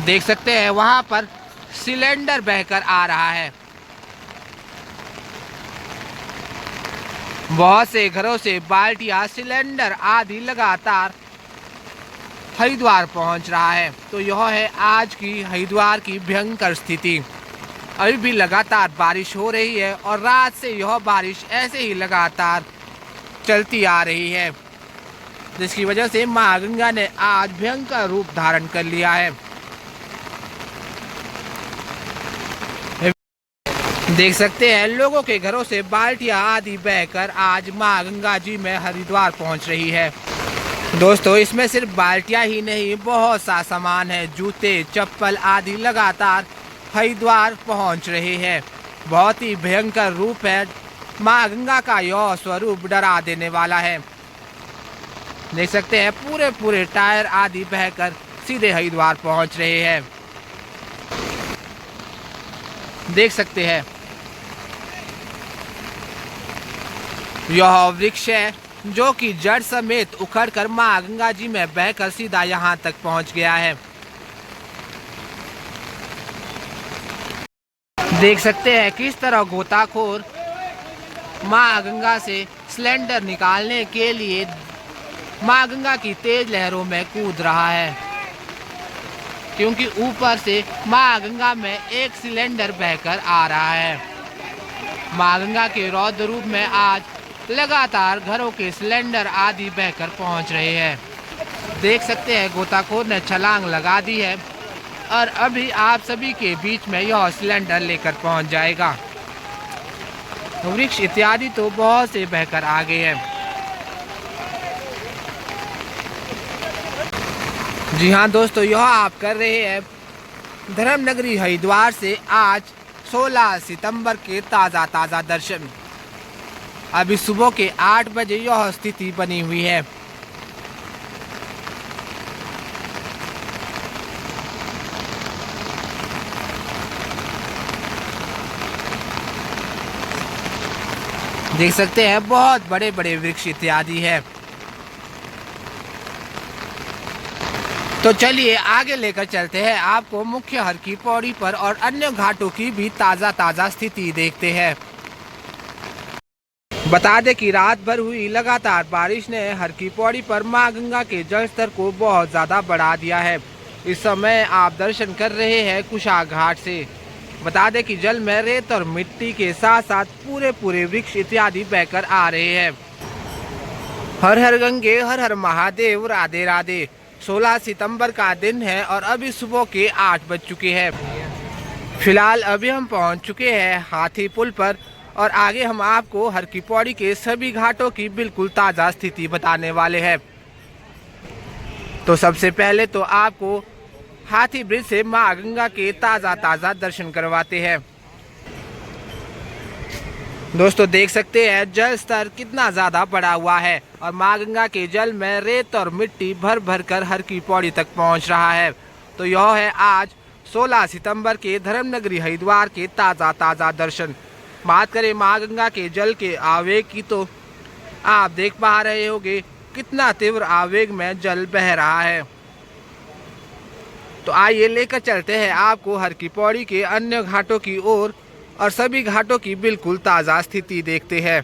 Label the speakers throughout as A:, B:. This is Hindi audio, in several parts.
A: देख सकते हैं वहां पर सिलेंडर बहकर आ रहा है। बहुत से घरों से बाल्टियां, सिलेंडर आदि लगातार हरिद्वार पहुंच रहा है। तो यह है आज की हरिद्वार की भयंकर स्थिति। अभी भी लगातार बारिश हो रही है और रात से यह बारिश ऐसे ही लगातार चलती आ रही है, जिसकी वजह से मां गंगा ने आज भयंकर रूप धारण कर लिया है। देख सकते हैं लोगों के घरों से बाल्टियां आदि बहकर आज मां गंगा जी में हरिद्वार पहुंच रही है। दोस्तों, इसमें सिर्फ बाल्टियां ही नहीं, बहुत सा सामान है, जूते, चप्पल आदि लगातार हरिद्वार पहुंच रहे हैं। बहुत ही भयंकर रूप है। मां गंगा का यह स्वरूप डरा देने वाला है। देख सकते हैं पूरे पूरे टायर आदि बहकर सीधे हरिद्वार पहुंच रहे हैं। देख सकते हैं यह वृक्ष है जो कि जड़ समेत उखड़कर मां गंगा जी में बहकर सीधा यहां तक पहुंच गया है। देख सकते हैं किस तरह गोताखोर मां गंगा से सिलेंडर निकालने के लिए मां गंगा की तेज लहरों में कूद रहा है, क्योंकि ऊपर से मां गंगा में एक सिलेंडर बहकर आ रहा है। मां गंगा के रौद्र रूप में आज लगातार घरों के सिलेंडर आदि बहकर पहुंच रहे हैं। देख सकते हैं गोताखोर ने छलांग लगा दी है और अभी आप सभी के बीच में यह सिलेंडर लेकर पहुंच जाएगा। वृक्ष इत्यादि तो बहुत से बहकर आ गए हैं। जी हाँ दोस्तों, यह आप कर रहे हैं धर्म नगरी हरिद्वार से आज 16 सितंबर के ताज़ा दर्शन। अभी सुबह के 8 बजे यह स्थिति बनी हुई है। देख सकते हैं बहुत बड़े बड़े वृक्ष इत्यादि है। तो चलिए आगे लेकर चलते हैं, आपको मुख्य हर की पौड़ी पर और अन्य घाटों की भी ताज़ा स्थिति देखते हैं। बता दें कि रात भर हुई लगातार बारिश ने हर की पौड़ी पर मां गंगा के जल स्तर को बहुत ज़्यादा बढ़ा दिया है। इस समय आप दर्शन कर रहे हैं कुशा घाट से। बता दें कि जल में रेत और मिट्टी के साथ साथ पूरे पूरे वृक्ष इत्यादि बहकर आ रहे हैं। हर हर गंगे, हर हर महादेव, राधे राधे। 16 सितंबर का दिन है और अभी सुबह के 8 बज चुके हैं। फिलहाल अभी हम पहुंच चुके हैं हाथी पुल पर और आगे हम आपको हर की पौड़ी के सभी घाटों की बिल्कुल ताज़ा स्थिति बताने वाले हैं। तो सबसे पहले तो आपको हाथी ब्रिज से मां गंगा के ताज़ा दर्शन करवाते हैं। दोस्तों देख सकते हैं जल स्तर कितना ज़्यादा बढ़ा हुआ है और मां गंगा के जल में रेत और मिट्टी भर भर कर हर की पौड़ी तक पहुंच रहा है। तो यह है आज 16 सितंबर के धर्मनगरी हरिद्वार के ताज़ा दर्शन। बात करें मां गंगा के जल के आवेग की तो आप देख पा रहे होंगे कितना तीव्र आवेग में जल बह रहा है। तो आइए लेकर चलते हैं आपको हर की पौड़ी के अन्य घाटों की ओर और सभी घाटों की बिल्कुल ताज़ा स्थिति देखते हैं।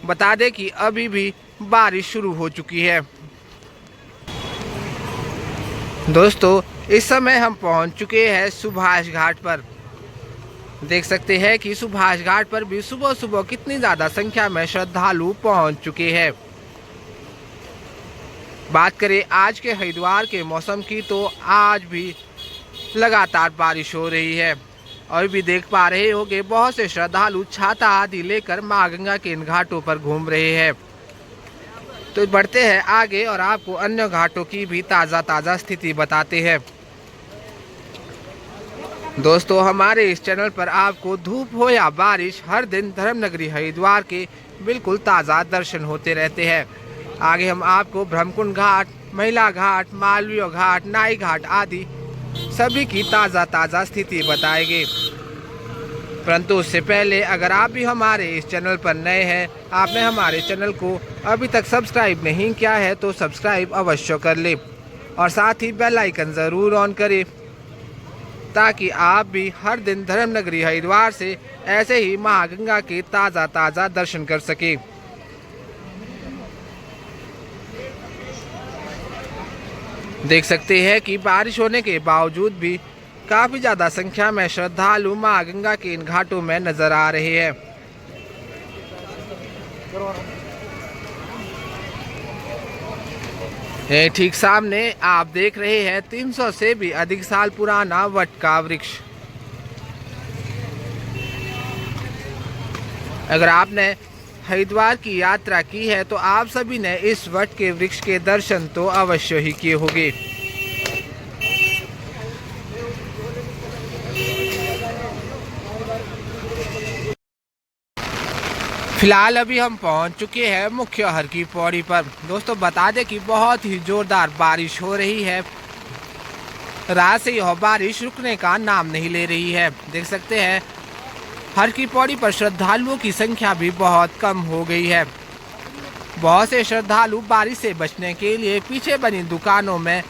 A: बता दें कि अभी भी बारिश शुरू हो चुकी है। दोस्तों इस समय हम पहुंच चुके हैं सुभाष घाट पर। देख सकते हैं कि सुभाष घाट पर भी सुबह सुबह कितनी ज़्यादा संख्या में श्रद्धालु पहुंच चुके हैं। बात करें आज के हरिद्वार के मौसम की तो आज भी लगातार बारिश हो रही है और भी देख पा रहे होंगे बहुत से श्रद्धालु छाता आदि लेकर मां गंगा के इन घाटों पर घूम रहे हैं। तो बढ़ते हैं आगे और आपको अन्य घाटों की भी ताज़ा स्थिति बताते हैं। दोस्तों हमारे इस चैनल पर आपको धूप हो या बारिश हर दिन धर्मनगरी हरिद्वार के बिल्कुल ताज़ा दर्शन होते रहते हैं। आगे हम आपको ब्रह्मकुंड घाट, महिला घाट, मालवीय घाट, नाई घाट आदि सभी की ताज़ा स्थिति बताएंगे। परंतु उससे पहले अगर आप भी हमारे इस चैनल पर नए हैं, आपने हमारे चैनल को अभी तक सब्सक्राइब नहीं किया है तो सब्सक्राइब अवश्य कर ले और साथ ही बेल आइकन ज़रूर ऑन करें ताकि आप भी हर दिन धर्मनगरी हरिद्वार से ऐसे ही महागंगा के ताज़ा दर्शन कर सके। देख सकते हैं कि बारिश होने के बावजूद भी काफ़ी ज़्यादा संख्या में श्रद्धालु महागंगा के इन घाटों में नजर आ रहे हैं। ठीक सामने आप देख रहे हैं 300 से भी अधिक साल पुराना वट का वृक्ष। अगर आपने हरिद्वार की यात्रा की है तो आप सभी ने इस वट के वृक्ष के दर्शन तो अवश्य ही किए होंगे। फिलहाल अभी हम पहुंच चुके हैं मुख्य हर की पौड़ी पर। दोस्तों बता दें कि बहुत ही जोरदार बारिश हो रही है। रात से यह बारिश रुकने का नाम नहीं ले रही है। देख सकते हैं हर की पौड़ी पर श्रद्धालुओं की संख्या भी बहुत कम हो गई है। बहुत से श्रद्धालु बारिश से बचने के लिए पीछे बनी दुकानों में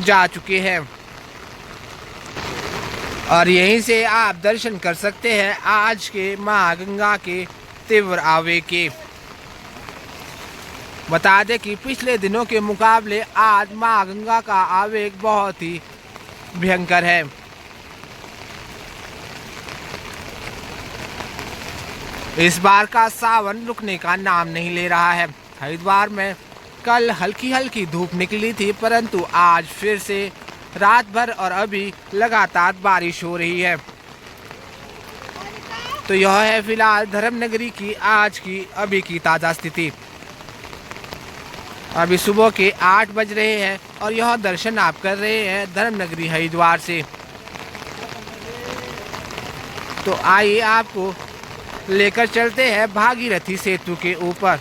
A: जा चुके हैं और यहीं से आप दर्शन कर सकते हैं आज के महागंगा के तीव्र आवेग के। बता दें कि पिछले दिनों के मुकाबले आज महागंगा का आवेग बहुत ही भयंकर है। इस बार का सावन रुकने का नाम नहीं ले रहा है। हरिद्वार में कल हल्की हल्की धूप निकली थी, परंतु आज फिर से रात भर और अभी लगातार बारिश हो रही है। तो यह है फिलहाल धर्मनगरी की आज की अभी की ताज़ा स्थिति। अभी सुबह के 8 बज रहे हैं और यह दर्शन आप कर रहे हैं धर्मनगरी हरिद्वार से। तो आइए आपको लेकर चलते हैं भागीरथी सेतु के ऊपर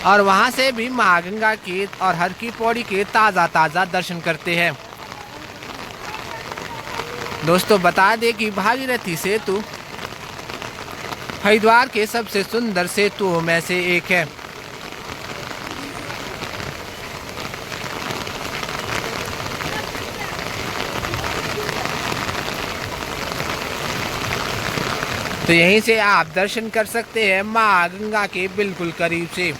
A: और वहां से भी महागंगा के और हर की पौड़ी के ताज़ा दर्शन करते हैं। दोस्तों बता दें कि भागीरथी सेतु हरिद्वार के सबसे सुंदर सेतुओं में से एक है। तो यहीं से आप दर्शन कर सकते हैं महागंगा के बिल्कुल करीब से।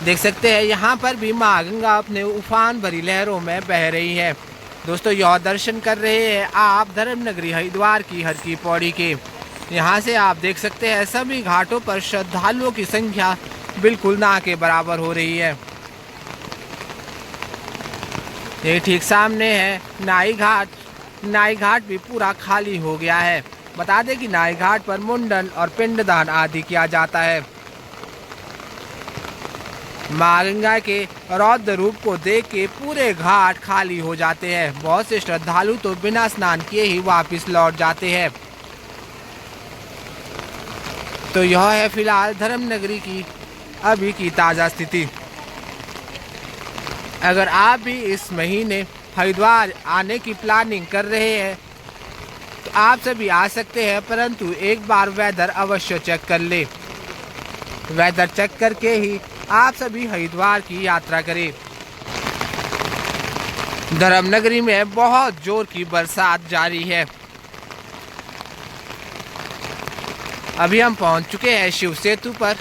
A: देख सकते हैं यहाँ पर भी महागंगा अपने उफान भरी लहरों में बह रही है। दोस्तों यह दर्शन कर रहे हैं आप धर्मनगरी हरिद्वार की हर की पौड़ी के। यहाँ से आप देख सकते हैं सभी घाटों पर श्रद्धालुओं की संख्या बिल्कुल ना के बराबर हो रही है। ये ठीक सामने है नाई घाट। नाई घाट भी पूरा खाली हो गया है। बता दें कि नाई घाट पर मुंडन और पिंडदान आदि किया जाता है। मां गंगा के रौद्र रूप को देख के पूरे घाट खाली हो जाते हैं। बहुत से श्रद्धालु तो बिना स्नान किए ही वापस लौट जाते हैं। तो यह है फिलहाल धर्मनगरी की अभी की ताज़ा स्थिति। अगर आप भी इस महीने हरिद्वार आने की प्लानिंग कर रहे हैं तो आप सभी आ सकते हैं, परंतु एक बार वेदर अवश्य चेक कर ले। वेदर चेक करके ही आप सभी हरिद्वार की यात्रा करें। धर्मनगरी में बहुत जोर की बरसात जारी है। अभी हम पहुंच चुके हैं शिव सेतु पर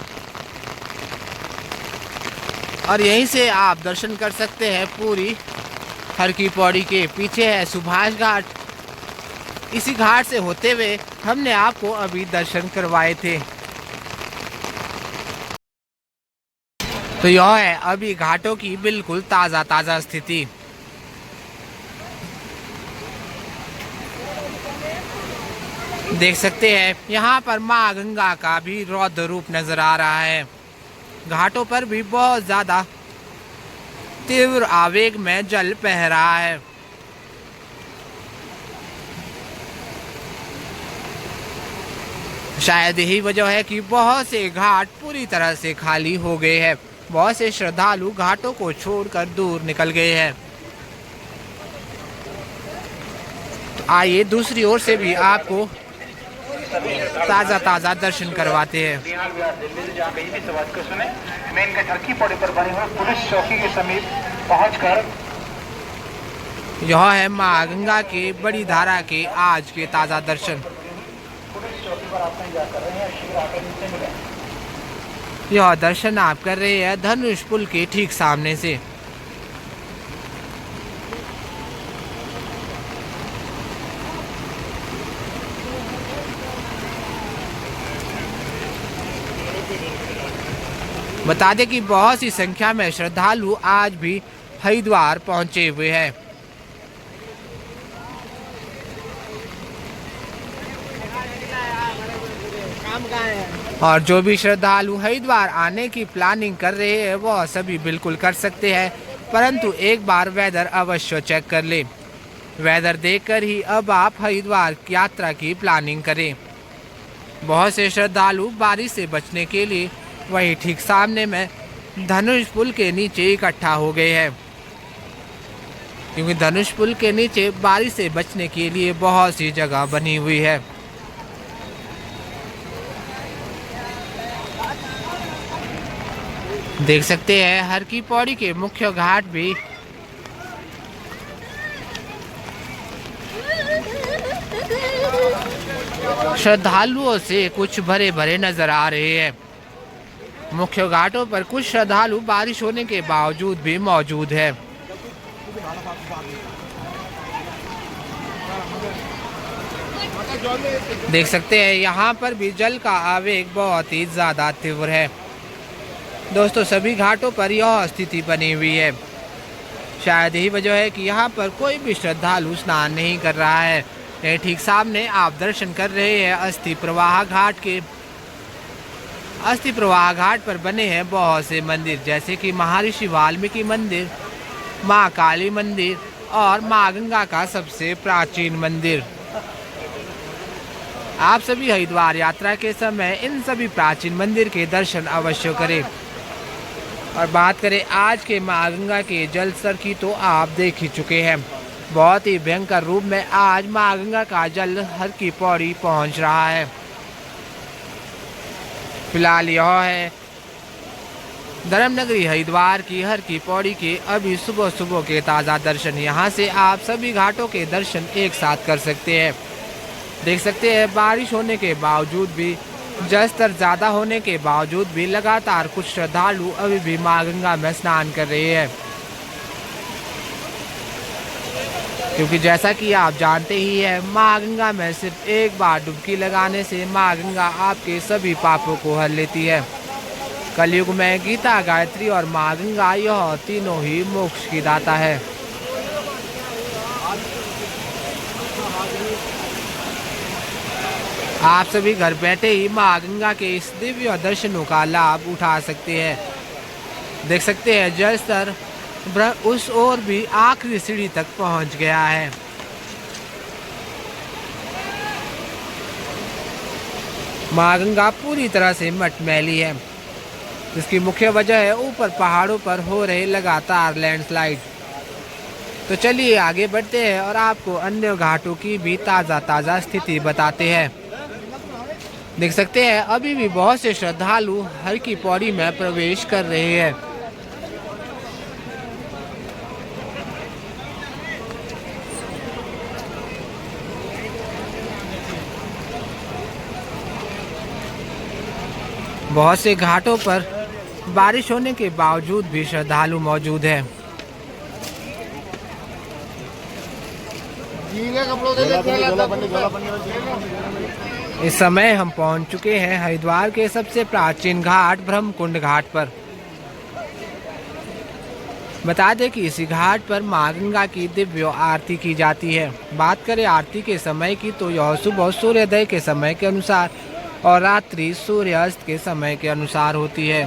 A: और यहीं से आप दर्शन कर सकते हैं पूरी हर की पौड़ी के। पीछे है सुभाष घाट। इसी घाट से होते हुए हमने आपको अभी दर्शन करवाए थे। तो यह है अभी घाटों की बिल्कुल ताज़ा स्थिति। देख सकते हैं यहाँ पर माँ गंगा का भी रौद्र रूप नजर आ रहा है। घाटों पर भी बहुत ज़्यादा तीव्र आवेग में जल बह रहा है। शायद यही वजह है कि बहुत से घाट पूरी तरह से खाली हो गए हैं। बहुत से श्रद्धालु घाटों को छोड़कर दूर निकल गए हैं। तो आइए दूसरी ओर से भी आपको ताज़ा दर्शन करवाते हैं।
B: मेन हर की पौड़ी पर बनी हुई पुलिस चौकी के समीप पहुंचकर
A: यह है माँ गंगा के बड़ी धारा के आज के ताज़ा दर्शन। यह दर्शन आप कर रहे हैं धनुष पुल के ठीक सामने से। बता दें कि बहुत सी संख्या में श्रद्धालु आज भी हरिद्वार पहुंचे हुए हैं। और जो भी श्रद्धालु हरिद्वार आने की प्लानिंग कर रहे हैं वह सभी बिल्कुल कर सकते हैं, परंतु एक बार वेदर अवश्य चेक कर ले। वेदर देखकर ही अब आप हरिद्वार की यात्रा की प्लानिंग करें। बहुत से श्रद्धालु बारिश से बचने के लिए वही ठीक सामने में धनुष पुल के नीचे इकट्ठा हो गए हैं, क्योंकि धनुष पुल के नीचे बारिश से बचने के लिए बहुत सी जगह बनी हुई है। देख सकते हैं हर की पौड़ी के मुख्य घाट भी श्रद्धालुओं से कुछ भरे भरे नजर आ रहे हैं। मुख्य घाटों पर कुछ श्रद्धालु बारिश होने के बावजूद भी मौजूद है। देख सकते हैं यहाँ पर भी जल का आवेग बहुत ही ज्यादा तीव्र है। दोस्तों सभी घाटों पर यह स्थिति बनी हुई है। शायद यही वजह है कि यहाँ पर कोई भी श्रद्धालु स्नान नहीं कर रहा है। ठीक सामने आप दर्शन कर रहे हैं अस्थि प्रवाह घाट के। अस्थि प्रवाह घाट पर बने हैं बहुत से मंदिर, जैसे कि महर्षि वाल्मीकि मंदिर, माँ काली मंदिर और माँ गंगा का सबसे प्राचीन मंदिर। आप सभी हरिद्वार यात्रा के समय इन सभी प्राचीन मंदिर के दर्शन अवश्य करें। और बात करें आज के माँ गंगा के जल स्तर की, तो आप देख ही चुके हैं बहुत ही भयंकर रूप में आज माँ गंगा का जल हर की पौड़ी पहुंच रहा है। फिलहाल यह है धर्मनगरी हरिद्वार की हर की पौड़ी के अभी सुबह सुबह के ताज़ा दर्शन। यहाँ से आप सभी घाटों के दर्शन एक साथ कर सकते हैं। देख सकते हैं बारिश होने के बावजूद भी, जल स्तर ज़्यादा होने के बावजूद भी लगातार कुछ श्रद्धालु अभी भी माँ गंगा में स्नान कर रहे हैं, क्योंकि जैसा कि आप जानते ही हैं माँ गंगा में सिर्फ एक बार डुबकी लगाने से माँ गंगा आपके सभी पापों को हर लेती है। कलयुग में गीता, गायत्री और माँ गंगा यह तीनों ही मोक्ष की दाता है। आप सभी घर बैठे ही माँ गंगा के इस दिव्य दर्शनों का लाभ उठा सकते हैं। देख सकते हैं जल स्तर उस ओर भी आखिरी सीढ़ी तक पहुंच गया है। माँ गंगा पूरी तरह से मटमैली है, जिसकी मुख्य वजह है ऊपर पहाड़ों पर हो रहे लगातार लैंडस्लाइड। तो चलिए आगे बढ़ते हैं और आपको अन्य घाटों की भी ताज़ा स्थिति बताते हैं। देख सकते हैं अभी भी बहुत से श्रद्धालु हर की पौड़ी में प्रवेश कर रहे हैं। बहुत से घाटों पर बारिश होने के बावजूद भी श्रद्धालु मौजूद है। इस समय हम पहुंच चुके हैं हरिद्वार के सबसे प्राचीन घाट ब्रह्मकुंड घाट पर। बता दें कि इसी घाट पर माँ गंगा की दिव्य आरती की जाती है। बात करें आरती के समय की, तो यह सुबह सूर्योदय के समय के अनुसार और रात्रि सूर्यास्त के समय के अनुसार होती है।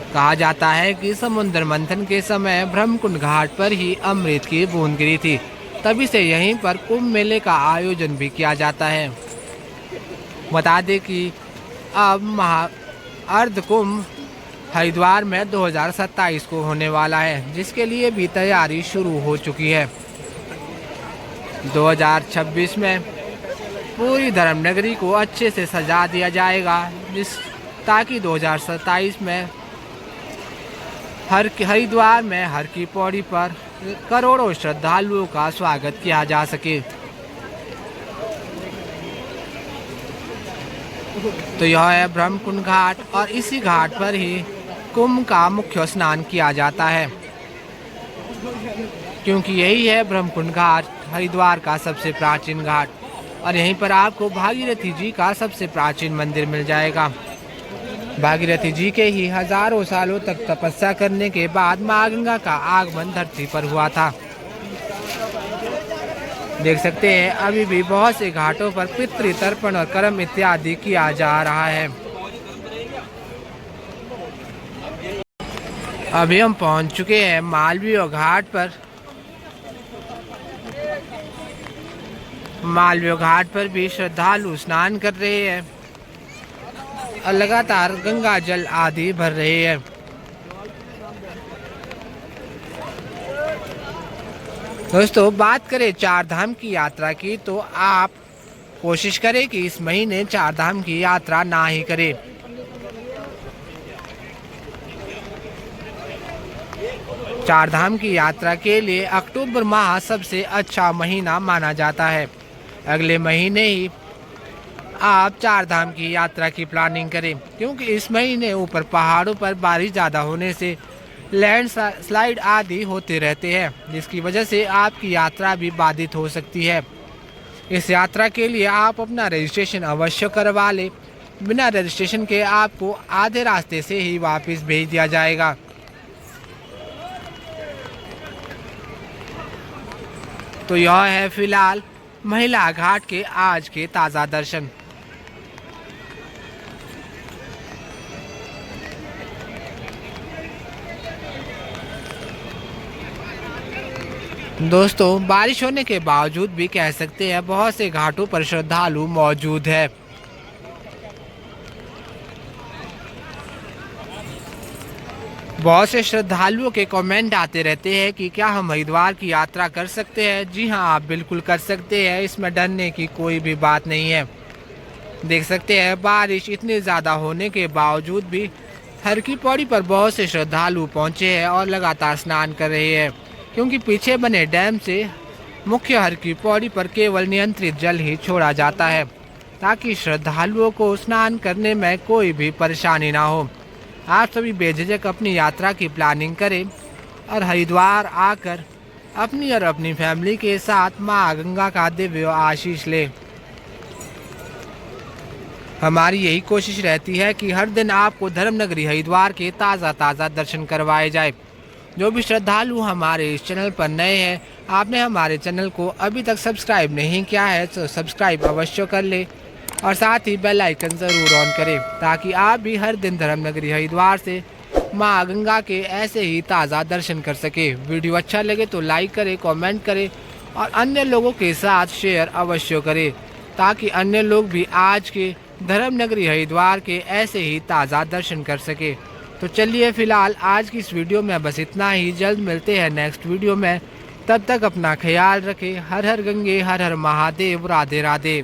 A: कहा जाता है कि समुद्र मंथन के समय ब्रह्मकुंड घाट पर ही अमृत की बूंद गिरी थी, तभी से यहीं पर कुंभ मेले का आयोजन भी किया जाता है। बता दें कि अब अर्ध कुंभ हरिद्वार में 2027 को होने वाला है, जिसके लिए भी तैयारी शुरू हो चुकी है। 2026 में पूरी धर्मनगरी को अच्छे से सजा दिया जाएगा, ताकि 2027 में हरिद्वार में हर की पौड़ी पर करोड़ों श्रद्धालुओं का स्वागत किया जा सके। तो यह है ब्रह्मकुंड घाट और इसी घाट पर ही कुंभ का मुख्य स्नान किया जाता है, क्योंकि यही है ब्रह्मकुंड घाट, हरिद्वार का सबसे प्राचीन घाट। और यहीं पर आपको भागीरथी जी का सबसे प्राचीन मंदिर मिल जाएगा। भागीरथी जी के ही हजारों सालों तक तपस्या करने के बाद माँ गंगा का आगमन धरती पर हुआ था। देख सकते हैं अभी भी बहुत से घाटों पर पितृ तर्पण और कर्म इत्यादि किया जा रहा है। अभी हम पहुंच चुके हैं मालवीय घाट पर। मालवीय घाट पर भी श्रद्धालु स्नान कर रहे हैं और लगातार गंगा जल आदि भर रहे हैं। दोस्तों, बात करें चार धाम की यात्रा की तो आप कोशिश करें कि इस महीने चार धाम की यात्रा ना ही करें। चार धाम की यात्रा के लिए अक्टूबर माह सबसे अच्छा महीना माना जाता है। अगले महीने ही आप चार धाम की यात्रा की प्लानिंग करें, क्योंकि इस महीने ऊपर पहाड़ों पर बारिश ज़्यादा होने से लैंड स्लाइड आदि होते रहते हैं, जिसकी वजह से आपकी यात्रा भी बाधित हो सकती है। इस यात्रा के लिए आप अपना रजिस्ट्रेशन अवश्य करवा लें। बिना रजिस्ट्रेशन के आपको आधे रास्ते से ही वापस भेज दिया जाएगा। तो यह है फिलहाल महिला घाट के आज के ताज़ा दर्शन। दोस्तों, बारिश होने के बावजूद भी कह सकते हैं बहुत से घाटों पर श्रद्धालु मौजूद है। बहुत से श्रद्धालुओं के कमेंट आते रहते हैं कि क्या हम हरिद्वार की यात्रा कर सकते हैं। जी हाँ, आप बिल्कुल कर सकते हैं, इसमें डरने की कोई भी बात नहीं है। देख सकते हैं बारिश इतनी ज़्यादा होने के बावजूद भी हर की पौड़ी पर बहुत से श्रद्धालु पहुँचे हैं और लगातार स्नान कर रहे हैं, क्योंकि पीछे बने डैम से मुख्य हर की पौड़ी पर केवल नियंत्रित जल ही छोड़ा जाता है, ताकि श्रद्धालुओं को स्नान करने में कोई भी परेशानी ना हो। आप सभी बेझिझक अपनी यात्रा की प्लानिंग करें और हरिद्वार आकर अपनी और अपनी फैमिली के साथ माँ गंगा का दिव्य आशीष लें। हमारी यही कोशिश रहती है कि हर दिन आपको धर्मनगरी हरिद्वार के ताज़ा दर्शन करवाए जाए। जो भी श्रद्धालु हमारे इस चैनल पर नए हैं, आपने हमारे चैनल को अभी तक सब्सक्राइब नहीं किया है तो सब्सक्राइब अवश्य कर ले और साथ ही बेल आइकन ज़रूर ऑन करें, ताकि आप भी हर दिन धर्मनगरी हरिद्वार से माँ गंगा के ऐसे ही ताज़ा दर्शन कर सके। वीडियो अच्छा लगे तो लाइक करें, कमेंट करें और अन्य लोगों के साथ शेयर अवश्य करें, ताकि अन्य लोग भी आज के धर्मनगरी हरिद्वार के ऐसे ही ताज़ा दर्शन कर सके। तो चलिए फिलहाल आज की इस वीडियो में बस इतना ही। जल्द मिलते हैं नेक्स्ट वीडियो में, तब तक अपना ख्याल रखें। हर हर गंगे, हर हर महादेव, राधे राधे।